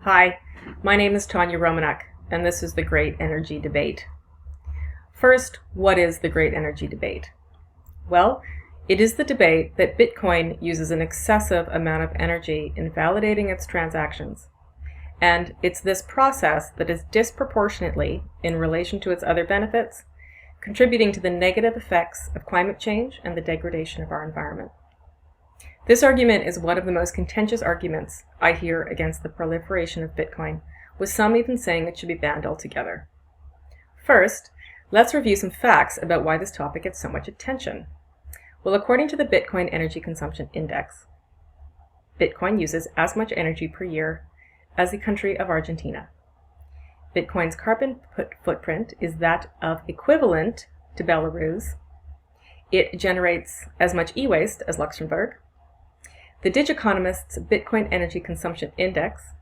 Hi, my name is Tanya Romanuk, and this is the Great Energy Debate. First, what is the Great Energy Debate? Well, it is the debate that Bitcoin uses an excessive amount of energy in validating its transactions. And it's this process that is disproportionately, in relation to its other benefits, contributing to the negative effects of climate change and the degradation of our environment. This argument is one of the most contentious arguments I hear against the proliferation of Bitcoin, with some even saying it should be banned altogether. First, let's review some facts about why this topic gets so much attention. Well, according to the Bitcoin Energy Consumption Index, Bitcoin uses as much energy per year as the country of Argentina. Bitcoin's carbon footprint is that of equivalent to Belarus. It generates as much e-waste as Luxembourg. The Digiconomist's Bitcoin Energy Consumption Index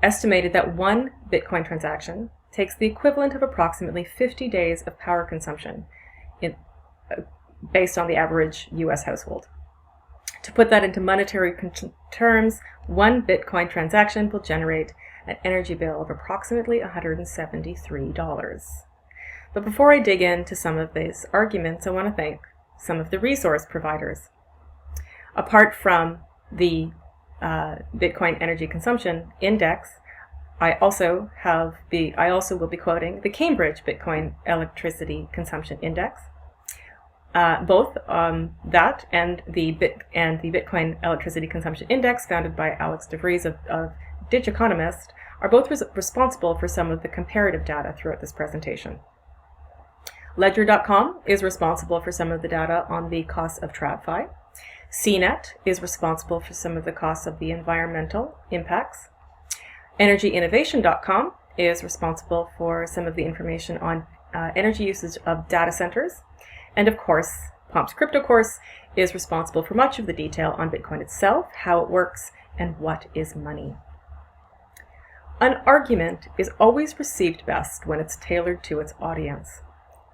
estimated that one Bitcoin transaction takes the equivalent of approximately 50 days of power consumption based on the average US household. To put that into monetary terms, one Bitcoin transaction will generate an energy bill of approximately $173. But before I dig into some of these arguments, I want to thank some of the resource providers. Apart from the Bitcoin Energy Consumption Index, I also will be quoting the Cambridge Bitcoin Electricity Consumption Index. Both that and the Bitcoin Electricity Consumption Index, founded by Alex DeVries of Digiconomist, are both responsible for some of the comparative data throughout this presentation. Ledger.com is responsible for some of the data on the costs of TradFi. CNET is responsible for some of the costs of the environmental impacts. EnergyInnovation.com is responsible for some of the information on energy usage of data centers. And of course, Pomp's Crypto Course is responsible for much of the detail on Bitcoin itself, how it works, and what is money. An argument is always received best when it's tailored to its audience.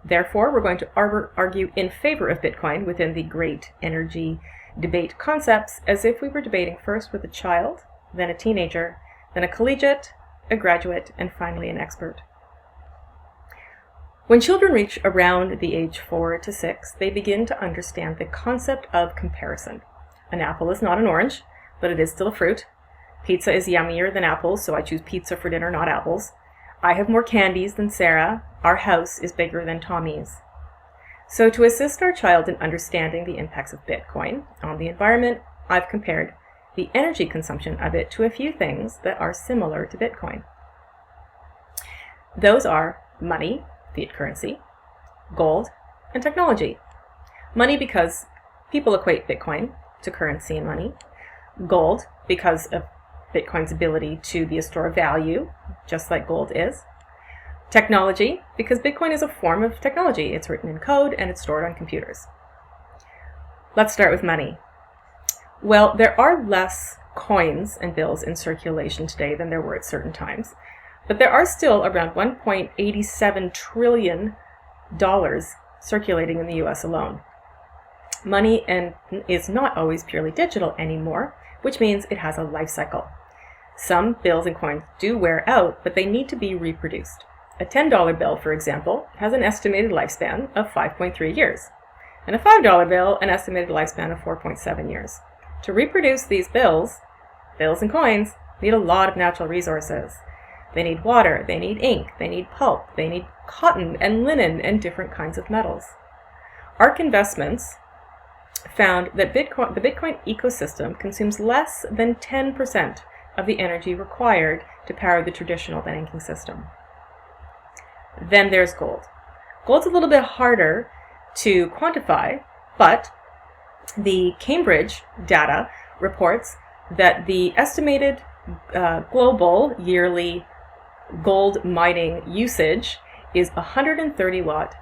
Therefore, we're going to argue in favor of Bitcoin within the Great Energy Debate concepts as if we were debating first with a child, then a teenager, then a collegiate, a graduate, and finally an expert. When children reach around the age 4 to 6, they begin to understand the concept of comparison. An apple is not an orange, but it is still a fruit. Pizza is yummier than apples, so I choose pizza for dinner, not apples. I have more candies than Sarah. Our house is bigger than Tommy's. So to assist our child in understanding the impacts of Bitcoin on the environment, I've compared the energy consumption of it to a few things that are similar to Bitcoin. Those are money, fiat currency, gold, and technology. Money because people equate Bitcoin to currency and money. Gold because of Bitcoin's ability to be a store of value, just like gold is. Technology, because Bitcoin is a form of technology. It's written in code and it's stored on computers. Let's start with money. Well, there are less coins and bills in circulation today than there were at certain times, but there are still around $1.87 trillion circulating in the US alone. Money is not always purely digital anymore, which means it has a life cycle. Some bills and coins do wear out, but they need to be reproduced. A $10 bill, for example, has an estimated lifespan of 5.3 years, and a $5 bill an estimated lifespan of 4.7 years. To reproduce these bills and coins need a lot of natural resources. They need water, they need ink, they need pulp, they need cotton and linen and different kinds of metals. ARK Investments found that the Bitcoin ecosystem consumes less than 10% of the energy required to power the traditional banking system. Then there's gold. Gold's a little bit harder to quantify, but the Cambridge data reports that the estimated global yearly gold mining usage is 130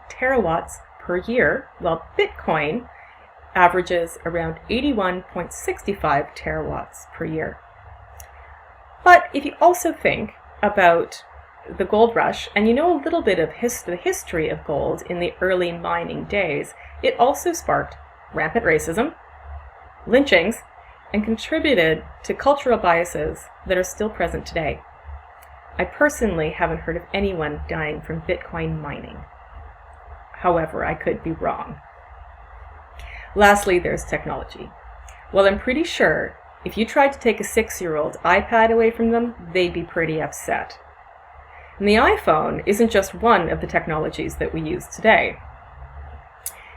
terawatts per year, while Bitcoin averages around 81.65 terawatts per year. But if you also think about the gold rush, and you know a little bit of the history of gold in the early mining days, it also sparked rampant racism, lynchings, and contributed to cultural biases that are still present today. I personally haven't heard of anyone dying from Bitcoin mining. However, I could be wrong. Lastly, there's technology. Well, I'm pretty sure if you tried to take a 6-year-old iPad away from them, they'd be pretty upset. And the iPhone isn't just one of the technologies that we use today.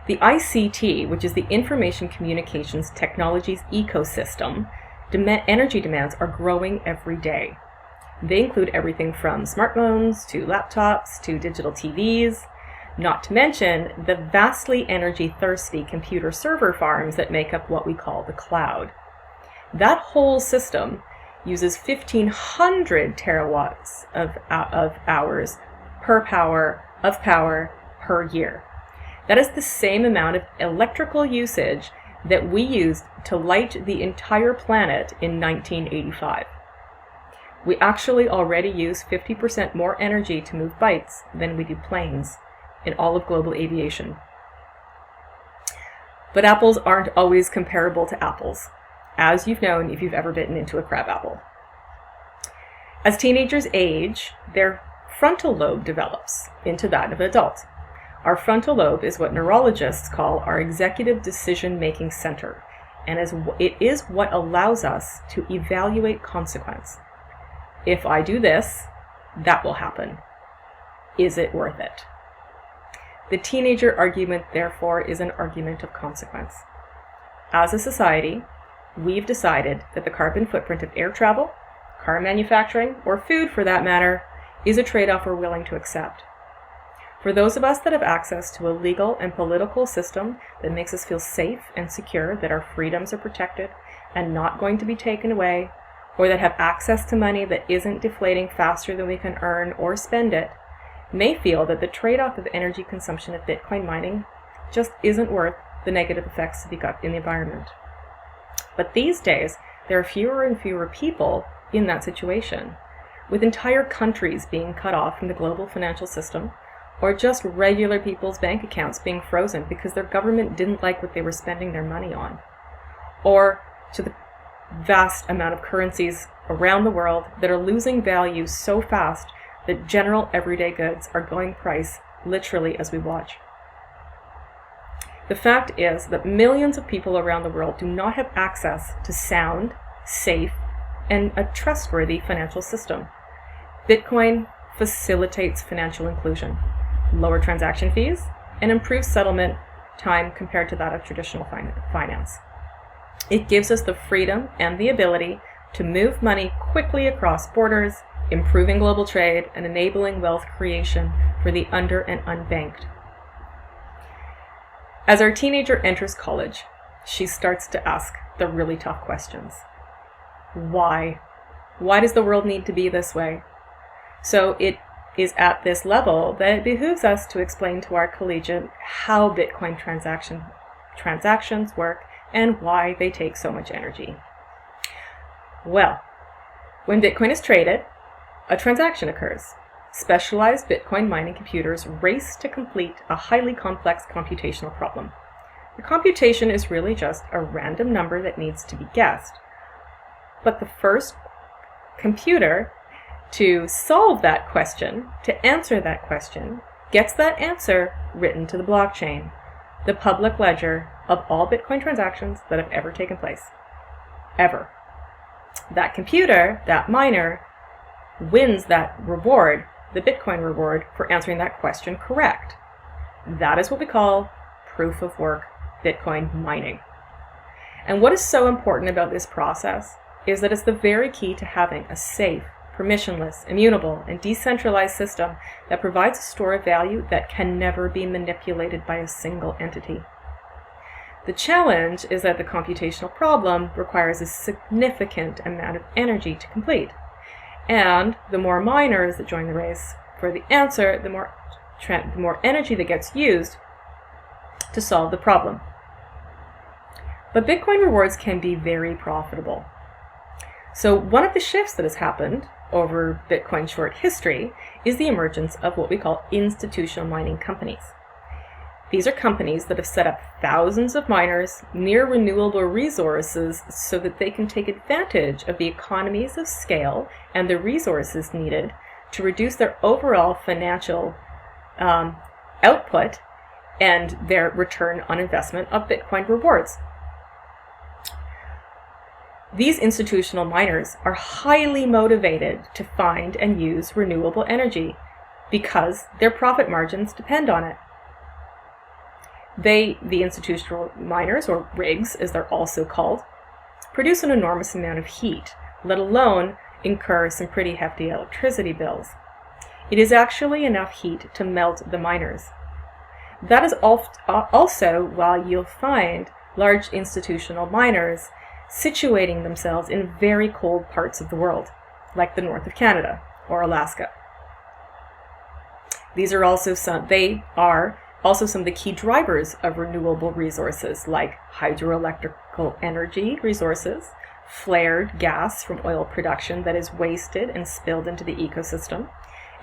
The ICT, which is the Information Communications Technologies ecosystem, energy demands are growing every day. They include everything from smartphones to laptops to digital TVs, not to mention the vastly energy-thirsty computer server farms that make up what we call the cloud. That whole system uses 1,500 terawatts of hours of power per year. That is the same amount of electrical usage that we used to light the entire planet in 1985. We actually already use 50% more energy to move bytes than we do planes in all of global aviation. But apples aren't always comparable to apples, as you've known if you've ever bitten into a crab apple. As teenagers age, their frontal lobe develops into that of an adult. Our frontal lobe is what neurologists call our executive decision-making center, and it is what allows us to evaluate consequence. If I do this, that will happen. Is it worth it? The teenager argument, therefore, is an argument of consequence. As a society, we've decided that the carbon footprint of air travel, car manufacturing, or food for that matter, is a trade-off we're willing to accept. For those of us that have access to a legal and political system that makes us feel safe and secure that our freedoms are protected and not going to be taken away, or that have access to money that isn't deflating faster than we can earn or spend it, may feel that the trade-off of energy consumption of Bitcoin mining just isn't worth the negative effects to be got in the environment. But these days, there are fewer and fewer people in that situation, with entire countries being cut off from the global financial system, or just regular people's bank accounts being frozen because their government didn't like what they were spending their money on, or to the vast amount of currencies around the world that are losing value so fast that general everyday goods are going price literally as we watch. The fact is that millions of people around the world do not have access to sound, safe, and a trustworthy financial system. Bitcoin facilitates financial inclusion, lower transaction fees, and improves settlement time compared to that of traditional finance. It gives us the freedom and the ability to move money quickly across borders, improving global trade and enabling wealth creation for the under and unbanked. As our teenager enters college, she starts to ask the really tough questions. Why? Why does the world need to be this way? So it is at this level that it behooves us to explain to our collegiate how Bitcoin transactions work and why they take so much energy. Well, when Bitcoin is traded, a transaction occurs. Specialized Bitcoin mining computers race to complete a highly complex computational problem. The computation is really just a random number that needs to be guessed. But the first computer to solve that question, to answer that question, gets that answer written to the blockchain, the public ledger of all Bitcoin transactions that have ever taken place. Ever. That computer, that miner, wins that reward, the Bitcoin reward, for answering that question correct. That is what we call proof of work Bitcoin mining. And what is so important about this process is that it's the very key to having a safe, permissionless, immutable, and decentralized system that provides a store of value that can never be manipulated by a single entity. The challenge is that the computational problem requires a significant amount of energy to complete. And the more miners that join the race for the answer, the more energy that gets used to solve the problem. But Bitcoin rewards can be very profitable. So one of the shifts that has happened over Bitcoin's short history is the emergence of what we call institutional mining companies. These are companies that have set up thousands of miners near renewable resources so that they can take advantage of the economies of scale and the resources needed to reduce their overall financial output and their return on investment of Bitcoin rewards. These institutional miners are highly motivated to find and use renewable energy because their profit margins depend on it. The institutional miners, or rigs as they're also called, produce an enormous amount of heat, let alone incur some pretty hefty electricity bills. It is actually enough heat to melt the miners. That is also why you'll find large institutional miners situating themselves in very cold parts of the world, like the north of Canada or Alaska. They are also some of the key drivers of renewable resources like hydroelectrical energy resources, flared gas from oil production that is wasted and spilled into the ecosystem,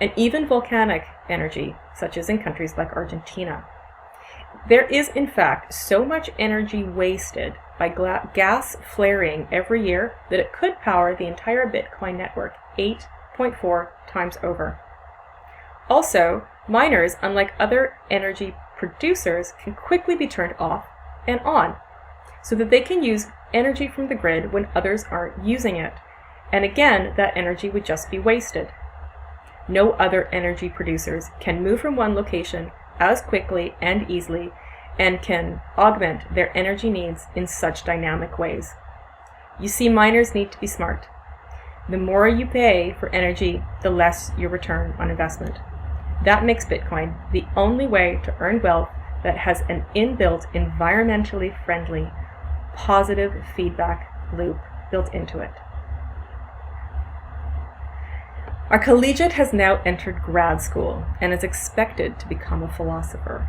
and even volcanic energy, such as in countries like Argentina. There is, in fact, so much energy wasted by gas flaring every year that it could power the entire Bitcoin network 8.4 times over. Also, miners, unlike other energy producers, can quickly be turned off and on so that they can use energy from the grid when others aren't using it. And again, that energy would just be wasted. No other energy producers can move from one location as quickly and easily and can augment their energy needs in such dynamic ways. You see, miners need to be smart. The more you pay for energy, the less your return on investment. That makes Bitcoin the only way to earn wealth that has an inbuilt, environmentally friendly, positive feedback loop built into it. Our collegiate has now entered grad school and is expected to become a philosopher.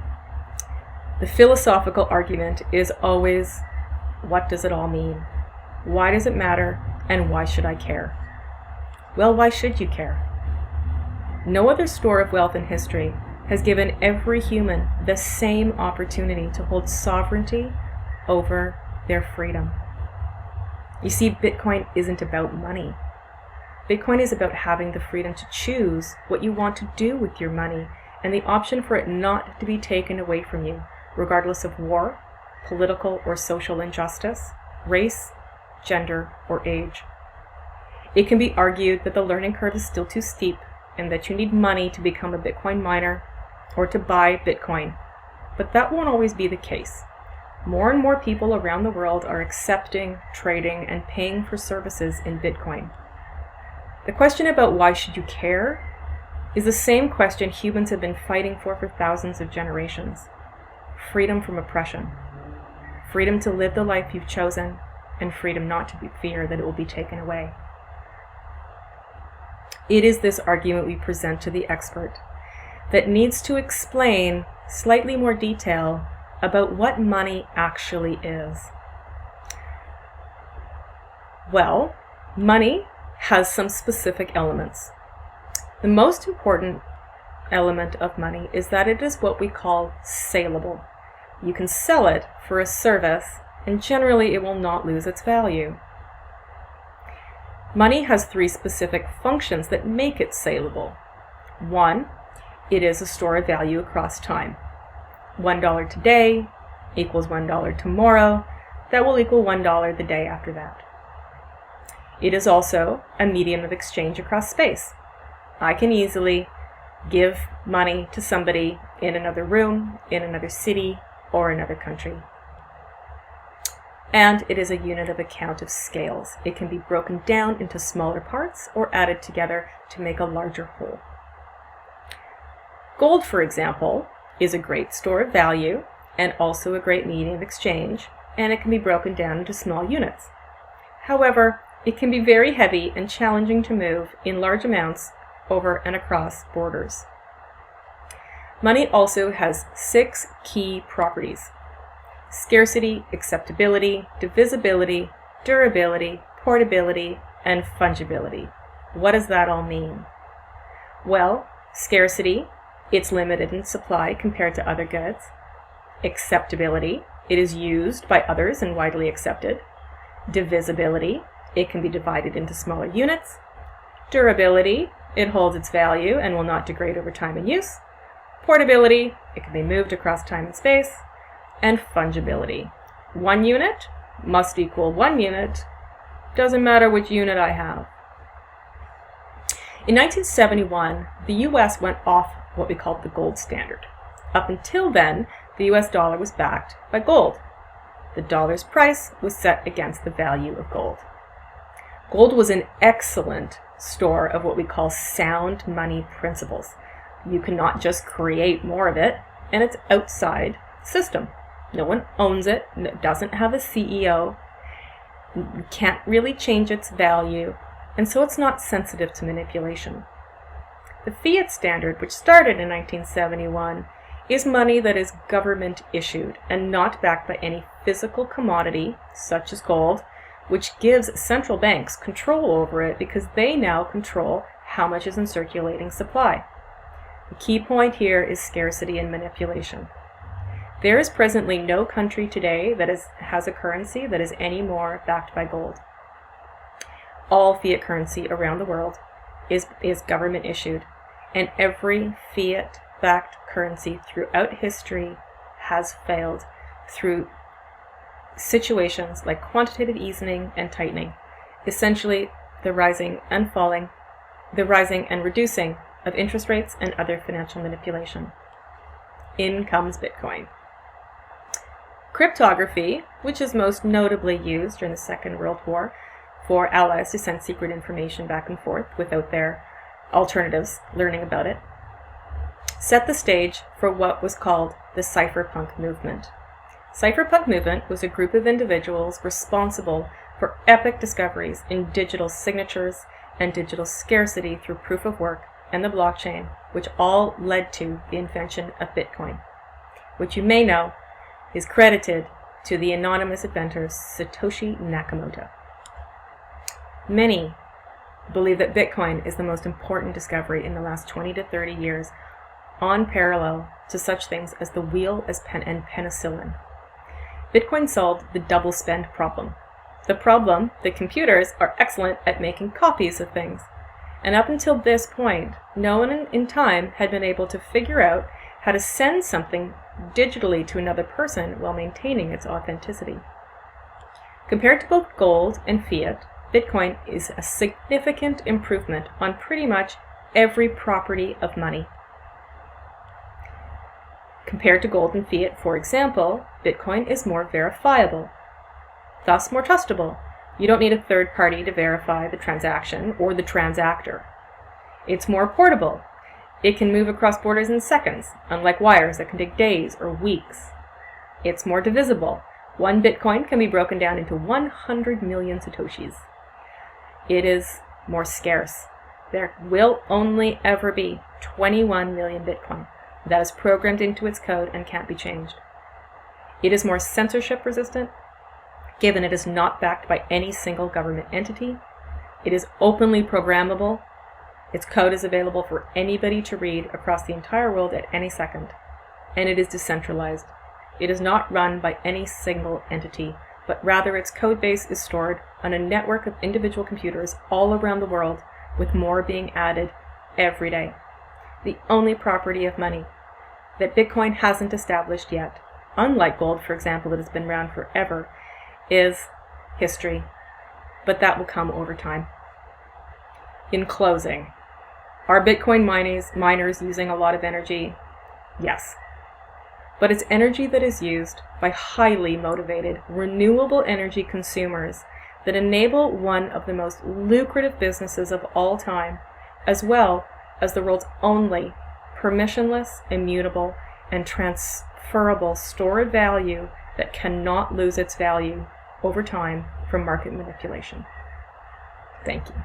The philosophical argument is always, what does it all mean? Why does it matter? And why should I care? Well, why should you care? No other store of wealth in history has given every human the same opportunity to hold sovereignty over their freedom. You see, Bitcoin isn't about money. Bitcoin is about having the freedom to choose what you want to do with your money and the option for it not to be taken away from you, regardless of war, political or social injustice, race, gender, or age. It can be argued that the learning curve is still too steep and that you need money to become a Bitcoin miner or to buy Bitcoin, but that won't always be the case. More and more people around the world are accepting, trading, and paying for services in Bitcoin. The question about why should you care is the same question humans have been fighting for thousands of generations. Freedom from oppression. Freedom to live the life you've chosen, and freedom not to fear that it will be taken away. It is this argument we present to the expert that needs to explain slightly more detail about what money actually is. Well, money has some specific elements. The most important element of money is that it is what we call saleable. You can sell it for a service, and generally it will not lose its value. Money has three specific functions that make it saleable. One, it is a store of value across time. $1 today equals $1 tomorrow. That will equal $1 the day after that. It is also a medium of exchange across space. I can easily give money to somebody in another room, in another city, or another country. And it is a unit of account of scales. It can be broken down into smaller parts or added together to make a larger whole. Gold, for example, is a great store of value and also a great medium of exchange, and it can be broken down into small units. However, it can be very heavy and challenging to move in large amounts over and across borders. Money also has 6 key properties: scarcity, acceptability, divisibility, durability, portability, and fungibility. What does that all mean? Well, scarcity, it's limited in supply compared to other goods. Acceptability, it is used by others and widely accepted. Divisibility, it can be divided into smaller units. Durability, it holds its value and will not degrade over time and use. Portability, it can be moved across time and space. And fungibility. 1 unit must equal 1 unit, doesn't matter which unit I have. In 1971, the US went off what we called the gold standard. Up until then, the US dollar was backed by gold. The dollar's price was set against the value of gold. Gold was an excellent store of what we call sound money principles. You cannot just create more of it, and it's outside system. No one owns it, it doesn't have a CEO, you can't really change its value, and so it's not sensitive to manipulation. The fiat standard, which started in 1971, is money that is government issued and not backed by any physical commodity, such as gold, which gives central banks control over it because they now control how much is in circulating supply. The key point here is scarcity and manipulation. There is presently no country today that has a currency that is any more backed by gold. All fiat currency around the world is government issued, and every fiat-backed currency throughout history has failed through situations like quantitative easing and tightening, essentially the rising and reducing of interest rates and other financial manipulation. In comes Bitcoin. Cryptography, which is most notably used during the Second World War for allies to send secret information back and forth without their alternatives learning about it, set the stage for what was called the cypherpunk movement. Cypherpunk movement was a group of individuals responsible for epic discoveries in digital signatures and digital scarcity through proof of work and the blockchain, which all led to the invention of Bitcoin, which you may know is credited to the anonymous inventor Satoshi Nakamoto. Many believe that Bitcoin is the most important discovery in the last 20 to 30 years, on parallel to such things as the wheel and penicillin. Bitcoin solved the double spend problem. The problem that computers are excellent at making copies of things. And up until this point, no one in time had been able to figure out how to send something digitally to another person while maintaining its authenticity. Compared to both gold and fiat, Bitcoin is a significant improvement on pretty much every property of money. Compared to gold and fiat, for example, Bitcoin is more verifiable, thus more trustable. You don't need a third party to verify the transaction or the transactor. It's more portable. It can move across borders in seconds, unlike wires that can take days or weeks. It's more divisible. One Bitcoin can be broken down into 100 million Satoshis. It is more scarce. There will only ever be 21 million Bitcoin. That is programmed into its code and can't be changed. It is more censorship resistant, given it is not backed by any single government entity. It is openly programmable. Its code is available for anybody to read across the entire world at any second. And it is decentralized. It is not run by any single entity, but rather its code base is stored on a network of individual computers all around the world, with more being added every day. The only property of money that Bitcoin hasn't established yet, unlike gold, for example, that has been around forever, is history, but that will come over time. In closing, are Bitcoin miners using a lot of energy? Yes. But it's energy that is used by highly motivated, renewable energy consumers that enable one of the most lucrative businesses of all time, as well as the world's only permissionless, immutable, and transferable store of value that cannot lose its value over time from market manipulation. Thank you.